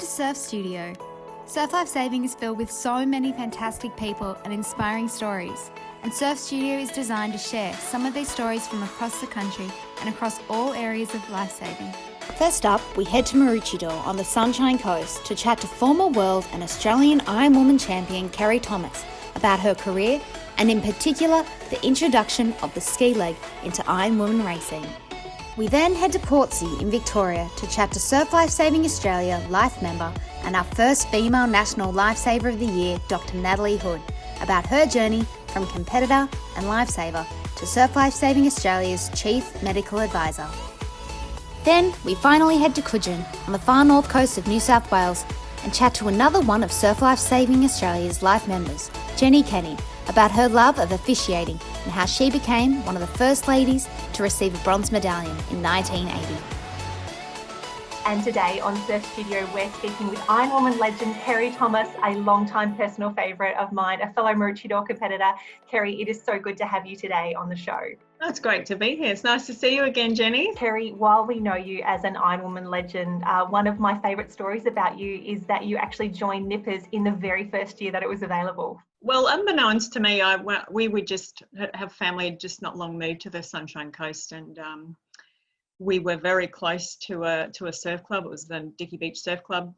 to Surf Studio. Surf Life Saving is filled with so many fantastic people and inspiring stories, and Surf Studio is designed to share some of these stories from across the country and across all areas of lifesaving. First up, we head to Maroochydore on the Sunshine Coast to chat to former world and Australian Ironwoman champion Kerri Thomas about her career and in particular the introduction of the ski leg into Ironwoman racing. We then head to Portsea in Victoria to chat to Surf Life Saving Australia life member and our first female National Lifesaver of the Year, Dr Natalie Hood, about her journey from competitor and lifesaver to Surf Life Saving Australia's Chief Medical Advisor. Then we finally head to Coogin on the far north coast of New South Wales and chat to another one of Surf Life Saving Australia's life members, Jenny Kenny, about her love of officiating and how she became one of the first ladies to receive a Bronze Medallion in 1980. And today on Surf Studio, we're speaking with Ironwoman legend Kerri Thomas, a long-time personal favourite of mine, a fellow Maroochydore competitor. Kerri, it is so good to have you today on the show. That's great to be here. It's nice to see you again, Jenny. Kerri, while we know you as an Ironwoman legend, one of my favourite stories about you is that you actually joined Nippers in the very first year that it was available. Well, unbeknownst to me, we would just have family had just not long moved to the Sunshine Coast, and we were very close to a surf club. It was the Dicky Beach Surf Club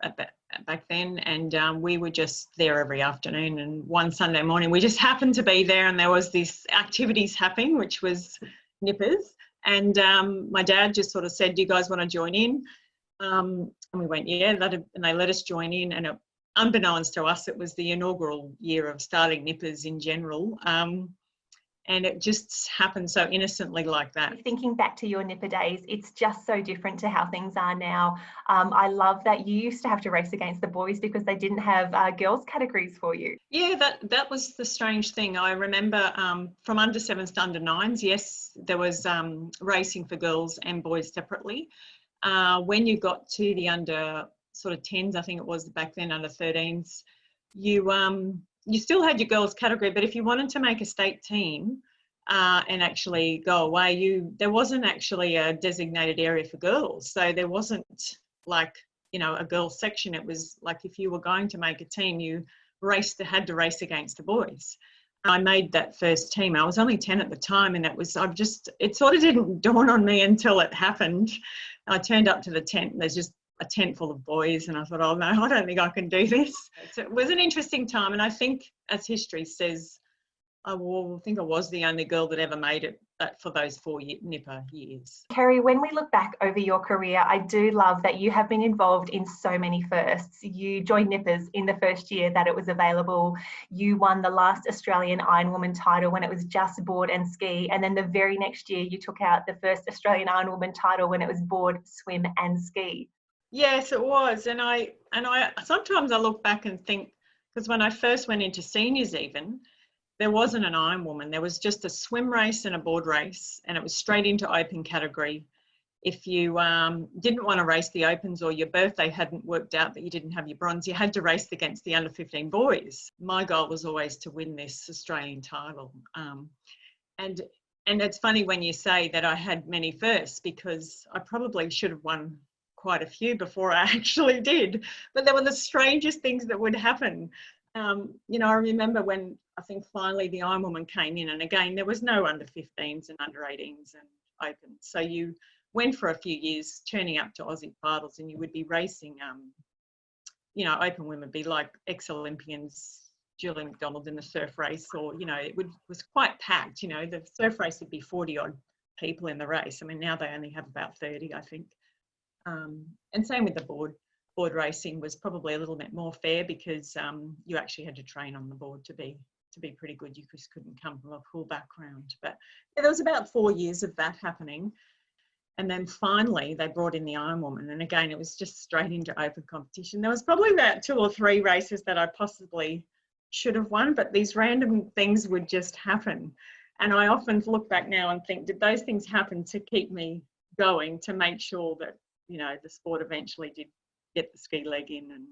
back then, and we were just there every afternoon. And one Sunday morning, we just happened to be there, and there was this activities happening, which was Nippers. And my dad just sort of said, "Do you guys want to join in?" And we went, "Yeah," and they let us join in. And unbeknownst to us, it was the inaugural year of starting Nippers in general. And it just happened so innocently like that. Thinking back to your Nipper days, it's just so different to how things are now. I love that you used to have to race against the boys because they didn't have girls categories for you. Yeah, that was the strange thing. I remember from under 7s to under 9s, yes, there was racing for girls and boys separately. When you got to the under sort of 10s, I think it was back then, under 13s, you still had your girls category, but if you wanted to make a state team and actually go away, there wasn't actually a designated area for girls. So there wasn't like, a girls section. It was like if you were going to make a team, you had to race against the boys. I made that first team. I was only 10 at the time, and it sort of didn't dawn on me until it happened. I turned up to the tent, and there's just a tent full of boys, and I thought, oh no, I don't think I can do this. So it was an interesting time, and I think, as history says, I think I was the only girl that ever made it for those 4 Nipper years. Kerri, when we look back over your career, I do love that you have been involved in so many firsts. You joined Nippers in the first year that it was available. You won the last Australian Ironwoman title when it was just board and ski, and then the very next year you took out the first Australian Ironwoman title when it was board, swim and ski. Yes, it was. And I sometimes I look back and think, because when I first went into seniors even, there wasn't an Ironwoman. There was just a swim race and a board race, and it was straight into open category. If you didn't want to race the opens, or your birthday hadn't worked out that you didn't have your bronze, you had to race against the under 15 boys. My goal was always to win this Australian title. And it's funny when you say that I had many firsts, because I probably should have won quite a few before I actually did, but there were the strangest things that would happen. I remember when I think finally the Ironwoman came in, and again there was no under 15s and under 18s and opens, so you went for a few years turning up to Aussie finals, and you would be racing open women would be like ex-Olympians, Julie McDonald in the surf race, or was quite packed. The surf race would be 40 odd people in the race. I mean, now they only have about 30, I think. And same with the board racing was probably a little bit more fair, because you actually had to train on the board to be pretty good. You just couldn't come from a pool background. But yeah, there was about 4 years of that happening, and then finally they brought in the Ironwoman, and again it was just straight into open competition. There was probably about 2 or 3 races that I possibly should have won, but these random things would just happen, and I often look back now and think, did those things happen to keep me going, to make sure that the sport eventually did get the ski leg in, and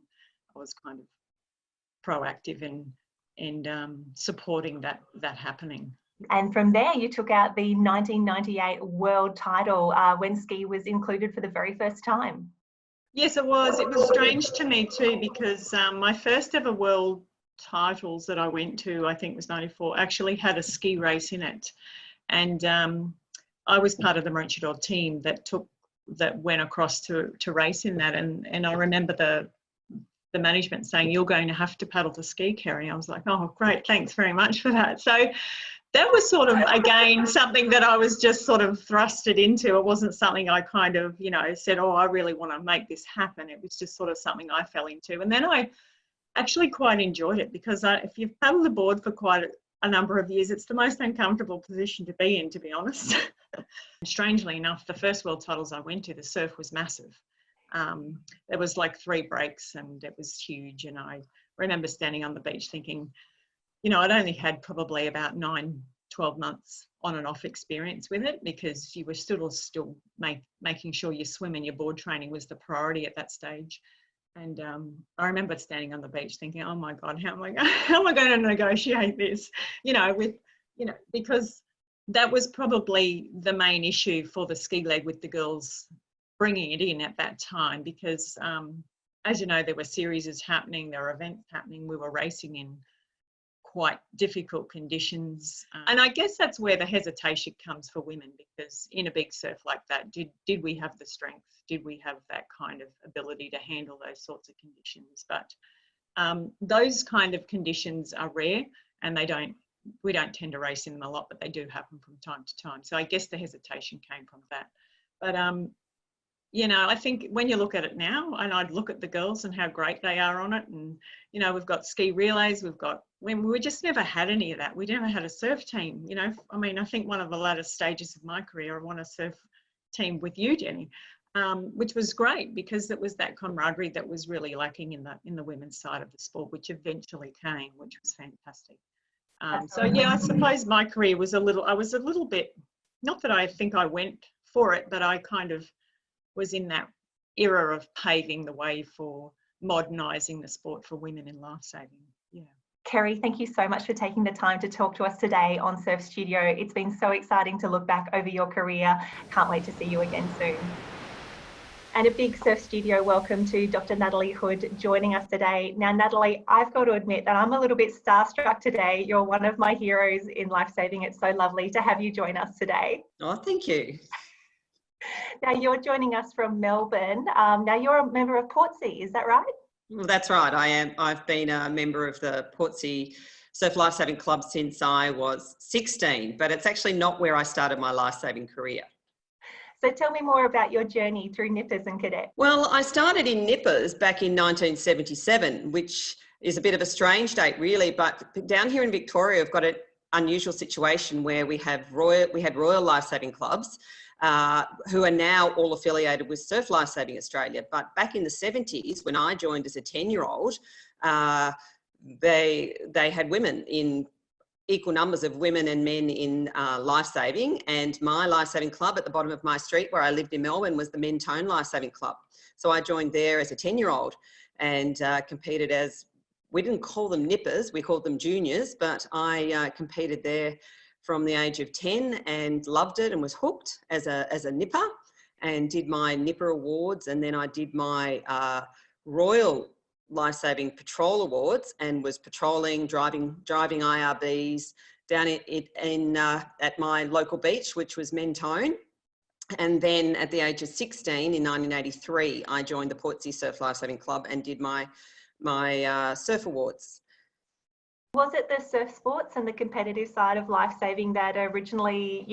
I was kind of proactive in supporting that happening. And from there, you took out the 1998 world title when ski was included for the very first time. Yes, it was. It was strange to me too, because my first ever world titles that I went to, I think was 94, actually had a ski race in it. And I was part of the Maroochydore team that went across to race in that. And I remember the management saying, "You're going to have to paddle the ski, Kerri." I was like, "Oh, great, thanks very much for that." So that was sort of, again, something that I was just sort of thrusted into. It wasn't something I kind of, said, "Oh, I really want to make this happen." It was just sort of something I fell into. And then I actually quite enjoyed it, because if you've paddled the board for quite a number of years, it's the most uncomfortable position to be in, to be honest. Strangely enough, the first world titles I went to, the surf was massive. There was like 3 breaks and it was huge. And I remember standing on the beach thinking, I'd only had probably about 9-12 months on and off experience with it, because you were still making sure your swim and your board training was the priority at that stage. And I remember standing on the beach thinking, "Oh my God, how am I going to negotiate this?" Because that was probably the main issue for the ski leg with the girls bringing it in at that time, because as you know, there were series happening, there were events happening, we were racing in quite difficult conditions. And I guess that's where the hesitation comes for women, because in a big surf like that, did we have the strength? Did we have that kind of ability to handle those sorts of conditions? But those kind of conditions are rare, and we don't tend to race in them a lot, but they do happen from time to time. So I guess the hesitation came from that. But I think when you look at it now, and I'd look at the girls and how great they are on it, and we've got ski relays, we just never had any of that. We never had a surf team. I think one of the latter stages of my career, I won a surf team with you, Jenny, which was great, because it was that camaraderie that was really lacking in the women's side of the sport, which eventually came, which was fantastic. So yeah, I suppose my career was I was a little bit, not that I think I went for it, but I kind of was in that era of paving the way for modernising the sport for women in lifesaving. Yeah. Kerri, thank you so much for taking the time to talk to us today on Surf Studio. It's been so exciting to look back over your career. Can't wait to see you again soon. And a big Surf Studio welcome to Dr. Natalie Hood joining us today. Now, Natalie, I've got to admit that I'm a little bit starstruck today. You're one of my heroes in lifesaving. It's so lovely to have you join us today. Oh, thank you. Now, you're joining us from Melbourne. Now, you're a member of Portsea, is that right? Well, that's right. I am. I've been a member of the Portsea Surf Lifesaving Club since I was 16, but it's actually not where I started my lifesaving career. So tell me more about your journey through Nippers and Cadet. Well, I started in Nippers back in 1977, which is a bit of a strange date really, but down here in Victoria, we've got an unusual situation where we had Royal Lifesaving Clubs, who are now all affiliated with Surf Lifesaving Australia. But back in the 70s, when I joined as a 10-year-old, they had women in equal numbers of women and men in lifesaving, and my lifesaving club at the bottom of my street where I lived in Melbourne was the Mentone Lifesaving Club. So I joined there as a 10-year-old and competed as, we didn't call them nippers, we called them juniors, but I competed there from the age of 10 and loved it and was hooked as a nipper, and did my nipper awards, and then I did my Royal Lifesaving Patrol Awards and was patrolling, driving IRBs down at my local beach, which was Mentone. And then at the age of 16 in 1983, I joined the Portsea Surf Lifesaving Club and did my surf awards. Was it the surf sports and the competitive side of lifesaving that originally,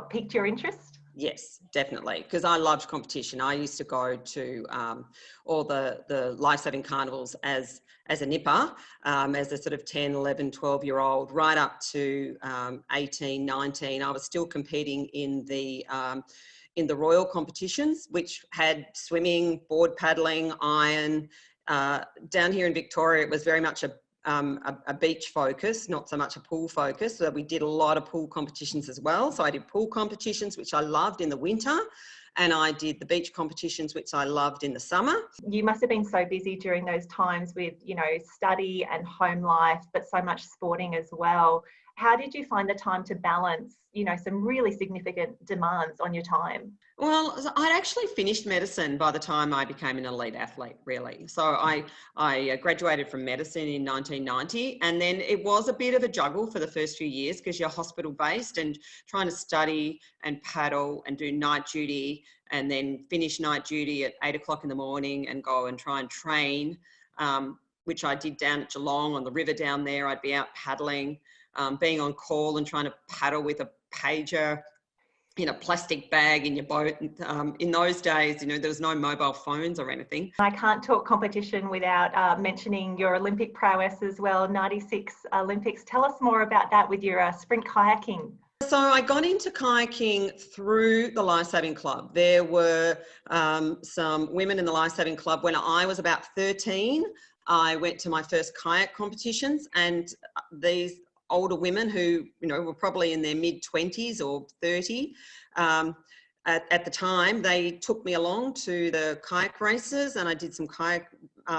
piqued your interest? Yes, definitely, because I loved competition. I used to go to all the lifesaving carnivals as a nipper, as a sort of 10, 11, 12-year-old, right up to 18, 19. I was still competing in the Royal competitions, which had swimming, board paddling, iron. Down here in Victoria, it was very much a beach focus, not so much a pool focus. So we did a lot of pool competitions as well. So I did pool competitions, which I loved in the winter, and I did the beach competitions, which I loved in the summer. You must have been so busy during those times with, study and home life, but so much sporting as well. How did you find the time to balance, some really significant demands on your time? Well, I'd actually finished medicine by the time I became an elite athlete, really. So I graduated from medicine in 1990, and then it was a bit of a juggle for the first few years because you're hospital based and trying to study and paddle and do night duty, and then finish night duty at 8 o'clock in the morning and go and try and train, which I did down at Geelong on the river down there. I'd be out paddling, being on call and trying to paddle with a pager in a plastic bag in your boat. In those days, there was no mobile phones or anything. I can't talk competition without mentioning your Olympic prowess as well, 96 Olympics. Tell us more about that with your sprint kayaking. So I got into kayaking through the Lifesaving Club. There were some women in the Lifesaving Club. When I was about 13, I went to my first kayak competitions, and these older women who, were probably in their mid-20s or 30, at the time, they took me along to the kayak races, and I did some kayak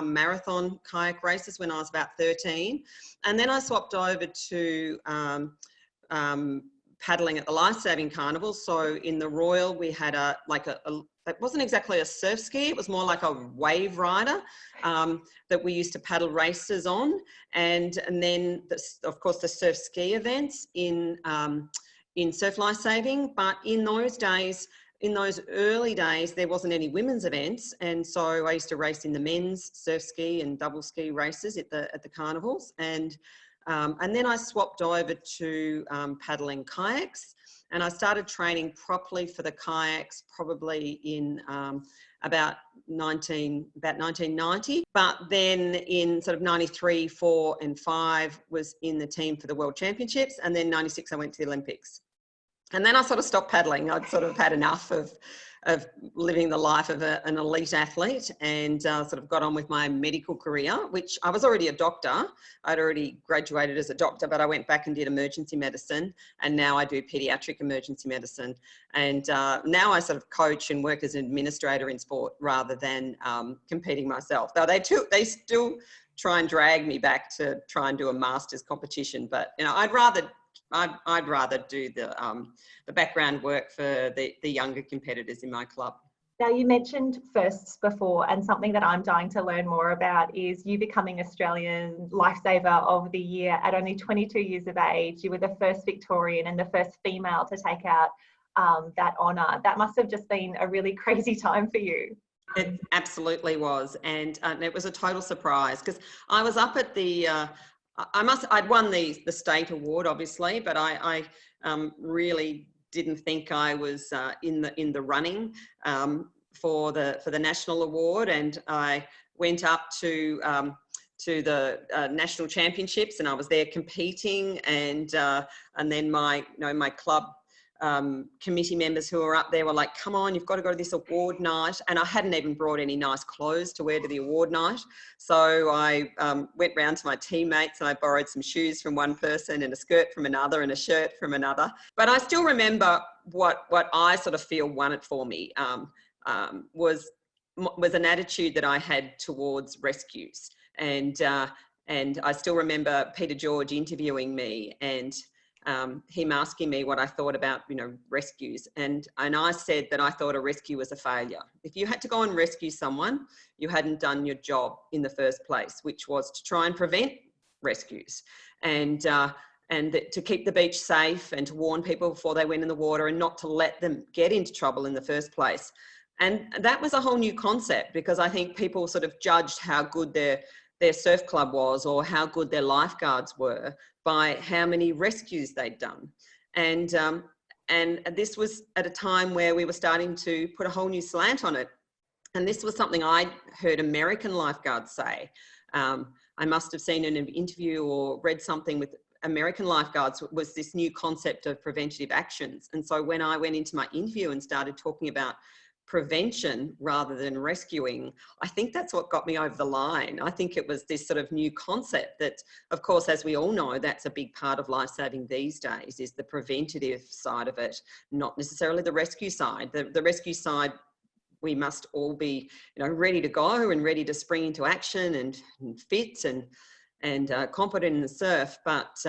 marathon kayak races when I was about 13. And then I swapped over to paddling at the Lifesaving Carnival. So in the Royal, we had it wasn't exactly a surf ski, it was more like a wave rider that we used to paddle races on. And then, of course, the surf ski events in Surf Lifesaving. But in those early days, there wasn't any women's events. And so I used to race in the men's surf ski and double ski races at the carnivals. And then I swapped over to paddling kayaks. And I started training properly for the kayaks probably in about 1990. But then in sort of 93, 4 and 5 was in the team for the World Championships. And then 96, I went to the Olympics. And then I sort of stopped paddling. I'd sort of had enough of living the life of an elite athlete, and sort of got on with my medical career, which I was already a doctor. I'd already graduated as a doctor, but I went back and did emergency medicine, and now I do pediatric emergency medicine. And now I sort of coach and work as an administrator in sport rather than competing myself. Though they still try and drag me back to try and do a masters competition, but I'd rather do the background work for the younger competitors in my club. Now, you mentioned firsts before, and something that I'm dying to learn more about is you becoming Australian Lifesaver of the Year at only 22 years of age. You were the first Victorian and the first female to take out that honour. That must have just been a really crazy time for you. It absolutely was, and it was a total surprise because I was up at the I'd won the state award, obviously, but I really didn't think I was in the running for the national award, and I went up to the national championships, and I was there competing, and then my club committee members who were up there were like, come on, you've got to go to this award night. And I hadn't even brought any nice clothes to wear to the award night. So I went round to my teammates and I borrowed some shoes from one person and a skirt from another and a shirt from another. But I still remember what I sort of feel won it for me was an attitude that I had towards rescues. And I still remember Peter George interviewing me and him asking me what I thought about, rescues. And I said that I thought a rescue was a failure. If you had to go and rescue someone, you hadn't done your job in the first place, which was to try and prevent rescues and to keep the beach safe and to warn people before they went in the water and not to let them get into trouble in the first place. And that was a whole new concept, because I think people sort of judged how good their surf club was or how good their lifeguards were by how many rescues they'd done. And this was at a time where we were starting to put a whole new slant on it. And this was something I heard American lifeguards say. I must have seen in an interview or read something with American lifeguards, was this new concept of preventative actions. And so when I went into my interview and started talking about prevention rather than rescuing, I think that's what got me over the line. I think it was this sort of new concept that, of course, as we all know, that's a big part of lifesaving these days, is the preventative side of it, not necessarily the rescue side. The rescue side, we must all be, ready to go and ready to spring into action and fit and competent in the surf. But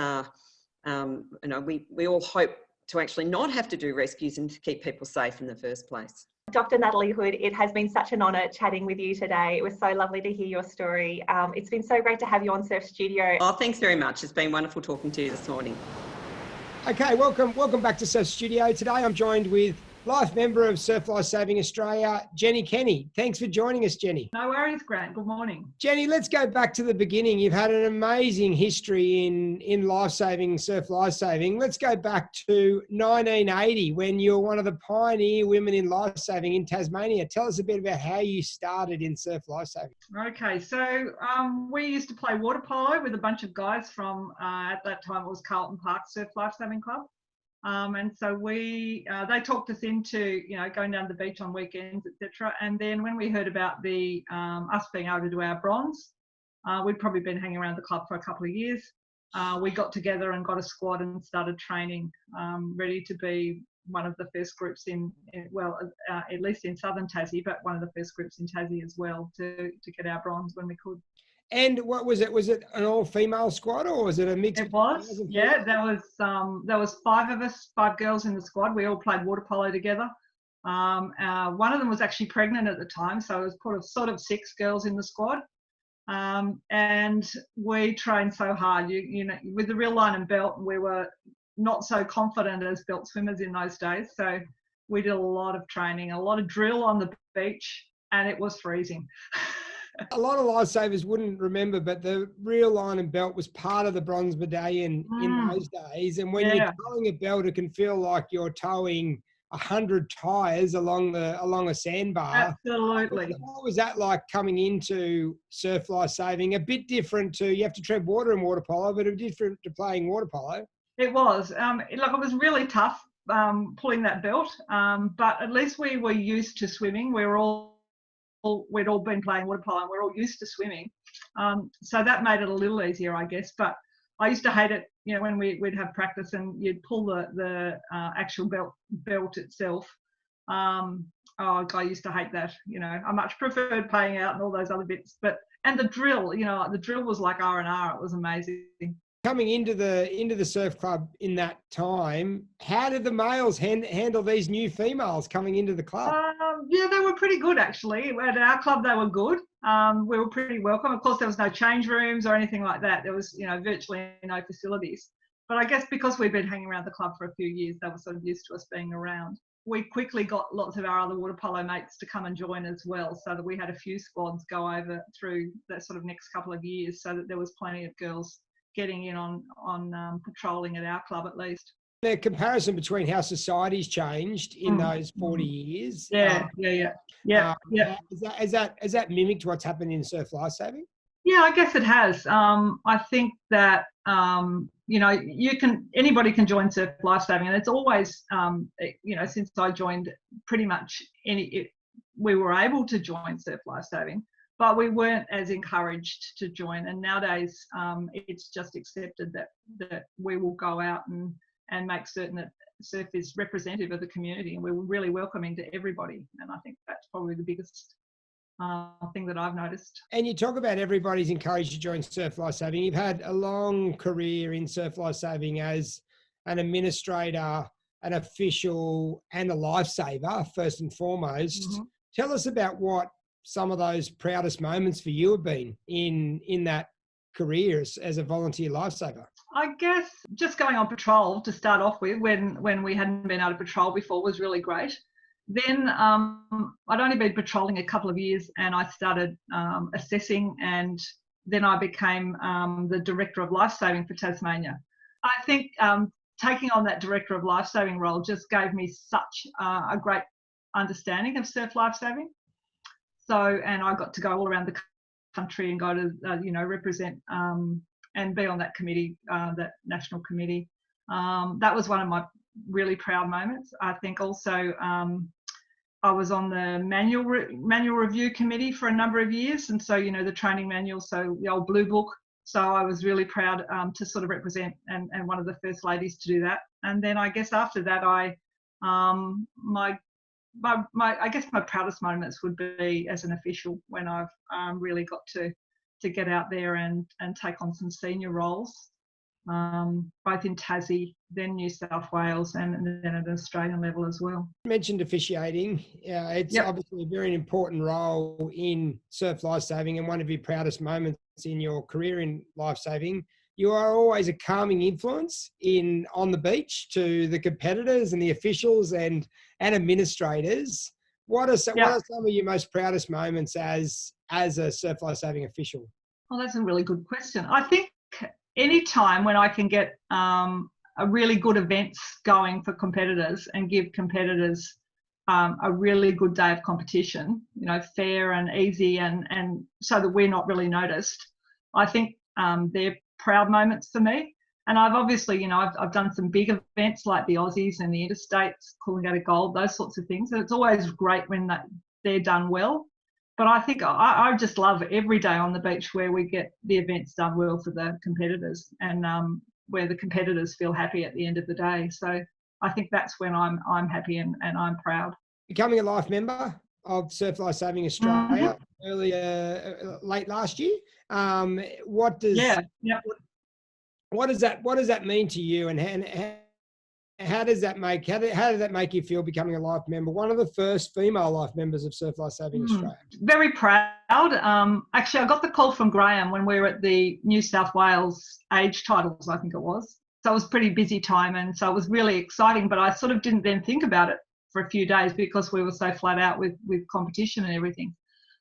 we all hope to actually not have to do rescues and to keep people safe in the first place. Dr. Natalie Hood, it has been such an honour chatting with you today. It was so lovely to hear your story. It's been so great to have you on Surf Studio. Oh, thanks very much. It's been wonderful talking to you this morning. Okay, welcome back to Surf Studio. Today I'm joined with life member of Surf Life Saving Australia, Jenny Kenny. Thanks for joining us, Jenny. No worries, Grant. Good morning. Jenny, let's go back to the beginning. You've had an amazing history in lifesaving, surf lifesaving. Let's go back to 1980 when you're one of the pioneer women in lifesaving in Tasmania. Tell us a bit about how you started in surf lifesaving. Okay, so we used to play water polo with a bunch of guys from, at that time it was Carlton Park Surf Lifesaving Club. And so they talked us into, going down to the beach on weekends, etc. And then when we heard about the us being able to do our bronze, we'd probably been hanging around the club for a couple of years. We got together and got a squad and started training, ready to be one of the first groups at least in southern Tassie, but one of the first groups in Tassie as well to get our bronze when we could. And what was it? Was it an all-female squad or was it a mix? It was, yeah. There was 5 of us, 5 girls in the squad. We all played water polo together. One of them was actually pregnant at the time, so it was sort of 6 girls in the squad. And we trained so hard, with the real line and belt. We were not so confident as belt swimmers in those days, so we did a lot of training, a lot of drill on the beach, and it was freezing. A lot of lifesavers wouldn't remember, but the real line and belt was part of the Bronze Medallion in those days. And when you're towing a belt, it can feel like you're towing 100 tyres along a sandbar. Absolutely. What was that like coming into surf lifesaving? A bit different to, you have to tread water in water polo, but a bit different to playing water polo. It was. It was really tough pulling that belt, but at least we were used to swimming. We'd all been playing water polo and we're all used to swimming. So that made it a little easier, I guess. But I used to hate it, when we'd have practice and you'd pull the actual belt itself. I used to hate that. I much preferred paying out and all those other bits. And the drill, the drill was like R&R. It was amazing. Coming into the surf club in that time, how did the males handle these new females coming into the club? Yeah, they were pretty good actually. At our club, they were good. We were pretty welcome. Of course, there was no change rooms or anything like that. There was, virtually no facilities. But I guess because we'd been hanging around the club for a few years, they were sort of used to us being around. We quickly got lots of our other water polo mates to come and join as well, so that we had a few squads go over through that sort of next couple of years, so that there was plenty of girls getting in on patrolling at our club at least. The comparison between how society's changed in those 40 years. Yeah. Has that mimicked what's happened in surf lifesaving? Yeah, I guess it has. I think that anybody can join surf lifesaving, and it's always since I joined, pretty much we were able to join surf lifesaving, but we weren't as encouraged to join. And nowadays, it's just accepted that we will go out and make certain that surf is representative of the community, and we're really welcoming to everybody. And I think that's probably the biggest thing that I've noticed. And you talk about everybody's encouraged to join surf lifesaving. You've had a long career in surf lifesaving as an administrator, an official, and a lifesaver, first and foremost. Mm-hmm. Tell us about what some of those proudest moments for you have been in that career as a volunteer lifesaver. I guess just going on patrol to start off with, when we hadn't been able to patrol before, was really great. Then I'd only been patrolling a couple of years, and I started assessing, and then I became the Director of Lifesaving for Tasmania. I think taking on that Director of Lifesaving role just gave me such a great understanding of surf lifesaving. So, and I got to go all around the country and go to, represent and be on that committee, that national committee. That was one of my really proud moments. I think also I was on the manual review committee for a number of years, and so the training manual, so the old blue book. So I was really proud to sort of represent and one of the first ladies to do that. And then I guess after that, I guess my proudest moments would be as an official, when I've really got to get out there and take on some senior roles. both in Tassie, then New South Wales, and then at an Australian level as well. You mentioned officiating. It's obviously a very important role in surf lifesaving and one of your proudest moments in your career in lifesaving. You are always a calming influence on the beach to the competitors and the officials and administrators. What are some of your most proudest moments as a surf lifesaving official? Well, that's a really good question. I think any time when I can get a really good events going for competitors and give competitors a really good day of competition, fair and easy, and so that we're not really noticed, I think they're proud moments for me. And I've obviously, I've done some big events like the Aussies and the Interstates, Coolangatta Gold, those sorts of things. And it's always great when they're done well. But I think I just love every day on the beach where we get the events done well for the competitors, and where the competitors feel happy at the end of the day. So I think that's when I'm happy and I'm proud. Becoming a life member of Surf Lifesaving Australia late last year. What does that mean to you, and how does that make you feel becoming a life member, one of the first female life members of Surf Lifesaving Australia? Very proud. Actually, I got the call from Graham when we were at the New South Wales age titles, I think it was. So it was a pretty busy time, and so it was really exciting, but I sort of didn't then think about it for a few days because we were so flat out with competition and everything.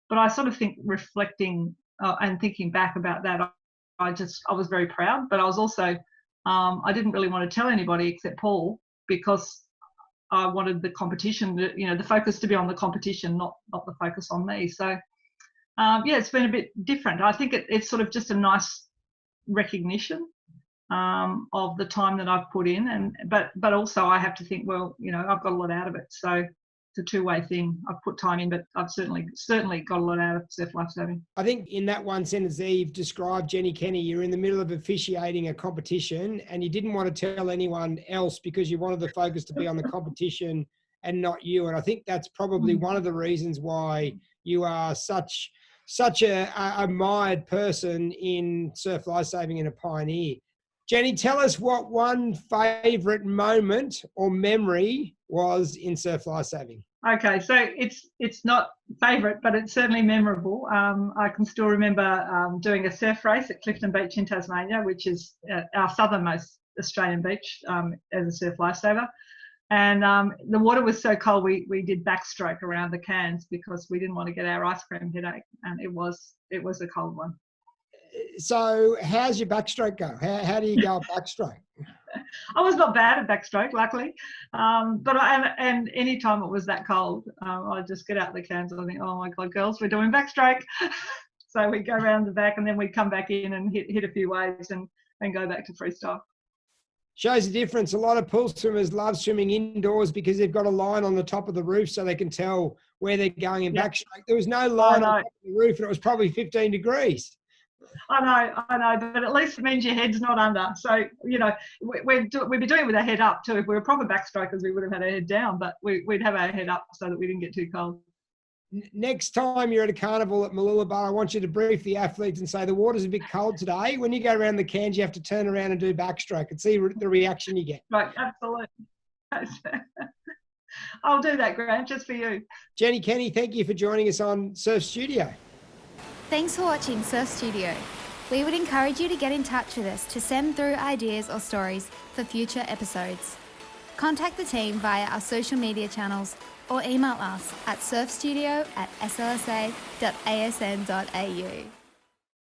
But I sort of think reflecting and thinking back about that, I was very proud, but I was also, I didn't really want to tell anybody except Paul, because I wanted the competition, the focus to be on the competition, not the focus on me. So, it's been a bit different. I think it's sort of just a nice recognition of the time that I've put in, but also I have to think, well, I've got a lot out of it. So it's a two-way thing. I've put time in, but I've certainly got a lot out of surf lifesaving. I think in that one sentence there, you've described, Jenny Kenny, you're in the middle of officiating a competition and you didn't want to tell anyone else because you wanted the focus to be on the competition and not you. And I think that's probably one of the reasons why you are such a admired person in surf lifesaving and a pioneer. Jenny, tell us what one favourite moment or memory was in surf lifesaving. Okay, so it's not favourite, but it's certainly memorable. I can still remember doing a surf race at Clifton Beach in Tasmania, which is our southernmost Australian beach as a surf lifesaver. And the water was so cold, we did backstroke around the cans because we didn't want to get our ice cream headache, and it was a cold one. So how's your backstroke go? How do you go at backstroke? I was not bad at backstroke, luckily. But any time it was that cold, I'd just get out the cans and I think, oh my God, girls, we're doing backstroke. So we go around the back and then we come back in and hit a few waves and go back to freestyle. Shows the difference. A lot of pool swimmers love swimming indoors because they've got a line on the top of the roof so they can tell where they're going in backstroke. There was no line on the top of the roof and it was probably 15 degrees. I know, but at least it means your head's not under. So, we'd be doing it with our head up too. If we were proper backstrokers, we would have had our head down, but we'd have our head up so that we didn't get too cold. Next time you're at a carnival at Mooloolaba, I want you to brief the athletes and say the water's a bit cold today. When you go around the cans, you have to turn around and do backstroke and see the reaction you get. Right, absolutely. I'll do that, Grant, just for you. Jenny Kenny, thank you for joining us on Surf Studio. Thanks for watching Surf Studio. We would encourage you to get in touch with us to send through ideas or stories for future episodes. Contact the team via our social media channels or email us at surfstudio@slsa.asn.au.